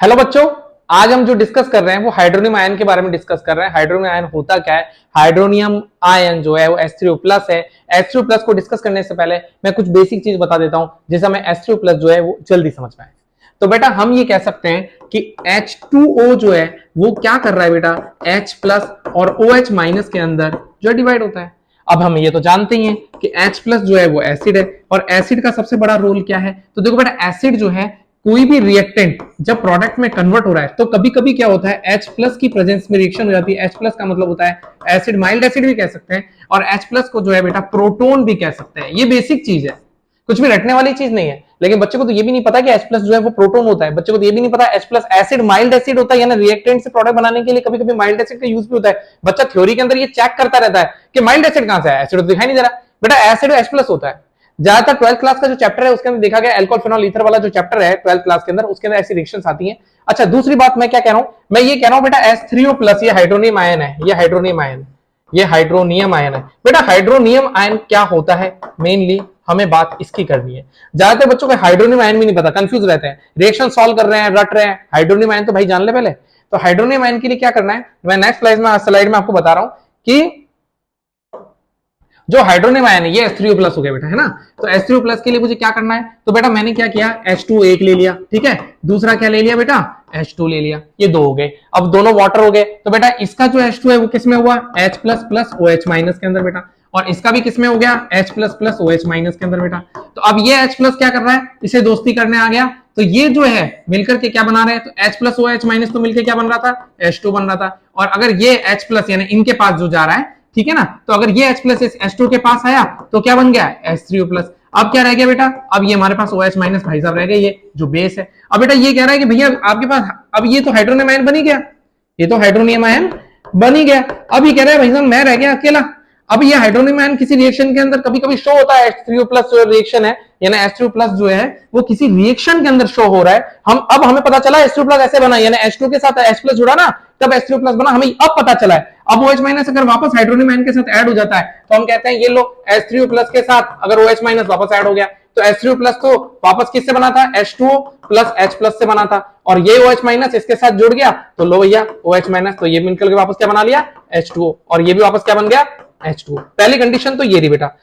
Hello बच्चों, आज हम जो डिस्कस कर रहे हैं वो हाइड्रोनियम आयन के बारे में डिस्कस कर रहे हैं। हाइड्रोनियम आयन होता क्या है? हाइड्रोनियम आयन जो है वो H3O+ है। H3O+ को डिस्कस करने से पहले मैं कुछ बेसिक चीज बता देता हूं जिससे हमें H3O+ जो है वो जल्दी समझ में आए। तो बेटा हम ये कह सकते हैं कि H2O जो है वो क्या कर रहा है बेटा, H+ और OH- के अंदर जो डिवाइड होता है। अब हम ये तो जानते ही हैं कि H+ जो है वो एसिड है, और एसिड का सबसे बड़ा रोल क्या है? तो देखो बेटा, एसिड जो है कोई भी रिएक्टेंट जब प्रोडक्ट में कन्वर्ट हो रहा है तो कभी कभी क्या होता है, H+ की प्रेजेंस में रिएक्शन हो जाती है। H+ का मतलब होता है एसिड, माइल्ड एसिड भी कह सकते हैं, और H+ को जो है बेटा प्रोटोन भी कह सकते हैं। ये बेसिक चीज है, कुछ भी रटने वाली चीज नहीं है। लेकिन बच्चे को तो ये भी नहीं पता कि H+ जो है वो प्रोटोन होता है। बच्चे को तो ये भी नहीं पता H+ एसिड, माइल्ड एसिड होता है, यानी रिएक्टेंट से प्रोडक्ट बनाने के लिए कभी कभी माइल्ड एसिड का यूज भी होता है। बच्चा थ्योरी के अंदर ये चेक करता रहता है कि माइल्ड एसिड कहां से है, एसिड तो दिखाई नहीं दे रहा। बेटा एसिड H+ होता है। ज्यादातर 12th क्लास का जो चैप्टर है उसके अंदर देखा गया, अल्कोहल फिनॉल ईथर वाला जो चैप्टर है 12th क्लास के अंदर, उसके अंदर ऐसी रिएक्शंस आती हैं। अच्छा, दूसरी बात मैं क्या कह रहा हूं, मैं ये कह रहा हूं बेटा H3O+ ये हाइड्रोनियम आयन है, ये हाइड्रोनियम आयन, ये हाइड्रोनियम आयन है। बेटा हाइड्रोनियम आयन क्या होता है, मेनली हमें बात इसकी करनी है। ज्यादातर बच्चों को हाइड्रोनियम आयन भी नहीं पता, कंफ्यूज रहते हैं, रिएक्शन सॉल्व कर रहे हैं, रट रहे हैं। हाइड्रोनियम आयन तो भाई जान ले पहले। तो हाइड्रोनियम आयन के लिए क्या करना है, मैं नेक्स्ट स्लाइड में आपको बता रहा हूं कि जो हाइड्रोनियम आयन है ये H3O+ हो गया बेटा, है ना। तो H3O+ के लिए मुझे क्या करना है, तो बेटा मैंने क्या किया, H2 एक ले लिया, ठीक है। दूसरा क्या ले लिया बेटा, H2 ले लिया, ये दो हो गए। अब दोनों वाटर हो गए, तो बेटा इसका जो H2 है वो किसमें हुआ, H++ OH- के अंदर बेटा, और इसका भी किसमें हो गया, H++ OH- के अंदर बेटा। तो अब ये H+ क्या कर रहा है, इसे दोस्ती करने आ गया, तो ये जो है मिलकर के क्या बना रहे हैं, तो H+ OH- तो मिलकर क्या बन रहा था, H2 बन रहा था। और अगर ये H+ यानी इनके पास जो जा रहा है, ठीक है ना, तो अगर ये H+ H2 के पास आया तो क्या बन गया, H3O+। अब क्या रह गया बेटा, अब ये हमारे पास OH- भाई साहब रह गए, ये जो बेस है। अब बेटा ये कह रहा है कि भैया आपके पास, अब ये तो हाइड्रोनियम आयन बनी गया, ये तो हाइड्रोनियम आयन बनी गया। अब ये कह रहा है भाई साहब मैं रह गया अकेला। अब ये हाइड्रोनियम आयन किसी रिएक्शन के अंदर कभी कभी शो होता है, H3O+ जो रिएक्शन है, यानी H3O+ जो है वो किसी रिएक्शन के अंदर शो हो रहा है। अब हमें पता चला H3O+ ऐसे बना, यानी H2 के साथ H+ जुड़ा ना, तब H3O+ बना, हमें अब पता चला है। अब OH- अगर वापस हाइड्रोनियम आयन के साथ ऐड हो जाता है तो हम कहते हैं ये लो H3O+ के साथ अगर OH- वापस ऐड हो गया, तो H3O+ तो वापस किससे बना था, H2O + H+ से बना था, और ये OH- इसके साथ जुड़ गया, तो लो भैया OH- तो ये मिलकर के वापस क्या बना लिया, H2O, और ये भी वापस क्या बन गया, H2O। पहली कंडीशन तो ये रही बेटा।